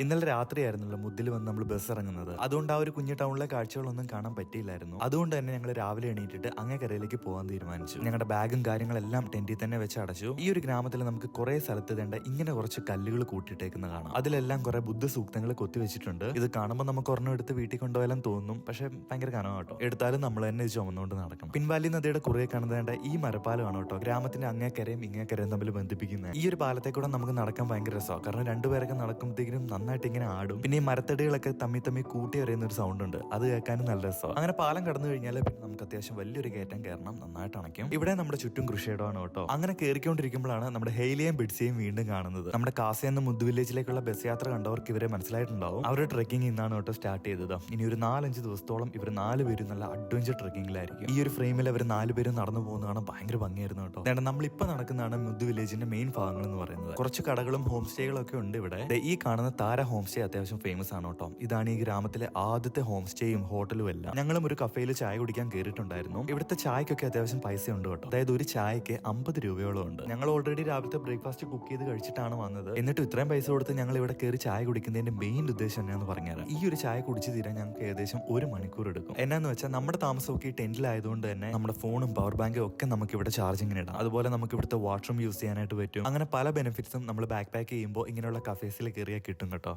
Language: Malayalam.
ഇന്നലെ രാത്രിയായിരുന്നല്ലോ മുദ്ദിൽ വന്ന് നമ്മൾ ബസ് ഇറങ്ങുന്നത്. അതുകൊണ്ട് ആ ഒരു കുഞ്ഞു ടൗണിലെ കാഴ്ചകളൊന്നും കാണാൻ പറ്റിയില്ലായിരുന്നു. അതുകൊണ്ട് തന്നെ ഞങ്ങൾ രാവിലെ എണീറ്റിട്ട് അങ്ങേക്കരയിലേക്ക് പോകാൻ തീരുമാനിച്ചു. ഞങ്ങളുടെ ബാഗും കാര്യങ്ങളെല്ലാം ടെന്റിൽ തന്നെ വെച്ച് അടച്ചു. ഈ ഒരു ഗ്രാമത്തിൽ നമുക്ക് കുറെ സ്ഥലത്ത് തേണ്ട ഇങ്ങനെ കുറച്ച് കല്ലുകൾ കൂട്ടിയിട്ടേക്കുന്ന കാണാം. അതിലെല്ലാം കുറെ ബുദ്ധ സൂക്തങ്ങൾ കൊത്തിവെച്ചിട്ടുണ്ട്. ഇത് കാണുമ്പോൾ നമുക്ക് ഒരെണ്ണം എടുത്ത് വീട്ടിൽ കൊണ്ടുപോയാലും തോന്നും. പക്ഷെ ഭയങ്കര കനമാണ് കേട്ടോ. എടുത്താലും നമ്മൾ തന്നെ ഇത് ചുമന്നുകൊണ്ട് നടക്കണം. പിൻവാലി നദിയുടെ കുറെ കാണുന്നതേണ്ട ഈ മരപ്പാലമാണ് കേട്ടോ ഗ്രാമത്തിന്റെ അങ്ങേക്കരയും ഇങ്ങേക്കരയും തമ്മിൽ ബന്ധിപ്പിക്കുന്നത്. ഈ ഒരു പാലത്തെ കൂടെ നമുക്ക് നടക്കാൻ ഭയങ്കര രസമാണ്. കാരണം രണ്ടുപേരൊക്കെ നടക്കുമ്പോഴത്തേക്കും നന്നായിട്ട് ഇങ്ങനെ ആടും. പിന്നെ ഈ മരത്തടികളൊക്കെ തമ്മി കൂട്ടി അറിയുന്ന ഒരു സൗണ്ട് ഉണ്ട്. അത് കേൾക്കാനും നല്ല രസമാണ്. അങ്ങനെ പാലം കടന്നു കഴിഞ്ഞാൽ പിന്നെ നമുക്ക് അത്യാവശ്യം വലിയൊരു കയറ്റം കയറണം. നന്നായിട്ട് അണയ്ക്കും. ഇവിടെ നമ്മുടെ ചുറ്റും കൃഷിയിടമാണ് കേട്ടോ. അങ്ങനെ കയറിക്കൊണ്ടിരിക്കുമ്പോഴാണ് നമ്മുടെ ഹെയിലിയും ബിഡ്സിയും വീണ്ടും കാണുന്നത്. നമ്മുടെ കാസയെന്ന മുദ്ദു വില്ലേജിലേക്കുള്ള ബസ് യാത്ര കണ്ടവർക്ക് ഇവരെ മനസ്സിലായിട്ടുണ്ടാവും. അവരുടെ ട്രെക്കിംഗ് ഇന്നാണ് കേട്ടോ സ്റ്റാർട്ട് ചെയ്തത്. ഇനി ഒരു 4-5 ദിവസത്തോളം ഇവർ 4 പേരും നല്ല അഡ്വഞ്ചർ ട്രെക്കിംഗിലായിരിക്കും. ഈ ഒരു ഫ്രെയിമിൽ അവർ 4 പേരും നടന്നു പോകുന്നതാണ് ഭയങ്കര ഭംഗിയായിരുന്നു കേട്ടോ. നമ്മളിപ്പോ നടക്കുന്നതാണ് മുദ്ദു വില്ലേജിന്റെ മെയിൻ ഭാഗങ്ങൾ എന്ന് പറയുന്നത്. കുറച്ച് കടകളും ഹോം സ്റ്റേകളും ഒക്കെ ഉണ്ട് ഇവിടെ. ഈ കാണുന്ന താര ഹോം സ്റ്റേ അത്യാവശ്യം ഫേമസ് ആണ് കേട്ടോ. ഇതാണ് ഈ ഗ്രാമത്തിലെ ആദ്യത്തെ ഹോം സ്റ്റേയും ഹോട്ടലും എല്ലാം. ഞങ്ങളും ഒരു കഫേയിൽ ചായ കുടിക്കാൻ കയറിയിട്ടുണ്ടായിരുന്നു. ഇവിടുത്തെ ചായക്കൊക്കെ അത്യാവശ്യം പൈസ ഉണ്ട് കേട്ടോ. അതായത് ഒരു ചായക്ക് 50 രൂപയോളം ഉണ്ട്. ഞങ്ങൾ ഓൾറെഡി രാവിലത്തെ ബ്രേക്ക്ഫാസ്റ്റ് കുക്ക് ചെയ്ത് കഴിച്ചിട്ടാണ് വന്നത്. എന്നിട്ട് ഇത്രയും പൈസ കൊടുത്ത് ഞങ്ങൾ ഇവിടെ കയറി ചായ കുടിക്കുന്നതിന്റെ മെയിൻ ഉദ്ദേശം എന്നാന്ന് പറഞ്ഞുതരാം. ഈ ഒരു ചായ കുടിച്ച് തീരാൻ ഞങ്ങൾക്ക് ഏകദേശം 1 മണിക്കൂർ എടുക്കും. എന്നാന്ന് വെച്ചാൽ നമ്മുടെ താമസമൊക്കെ ഈ ടെന്റിലായതുകൊണ്ട് തന്നെ നമ്മുടെ ഫോണും പവർ ബാങ്കും ഒക്കെ നമുക്ക് ഇവിടെ ചാർജിങ്ങിന് ഇടാം. അതുപോലെ നമുക്ക് ഇവിടുത്തെ വാഷ്റൂം യൂസ് ചെയ്യാനായിട്ട് പറ്റും. അങ്ങനെ പല ബെനിഫിറ്റ്സും നമ്മൾ ബാക്ക് പാക്ക് ചെയ്യുമ്പോൾ ഇങ്ങനെയുള്ള കഫേസിൽ കയറിയാൽ കിട്ടും കേട്ടോ.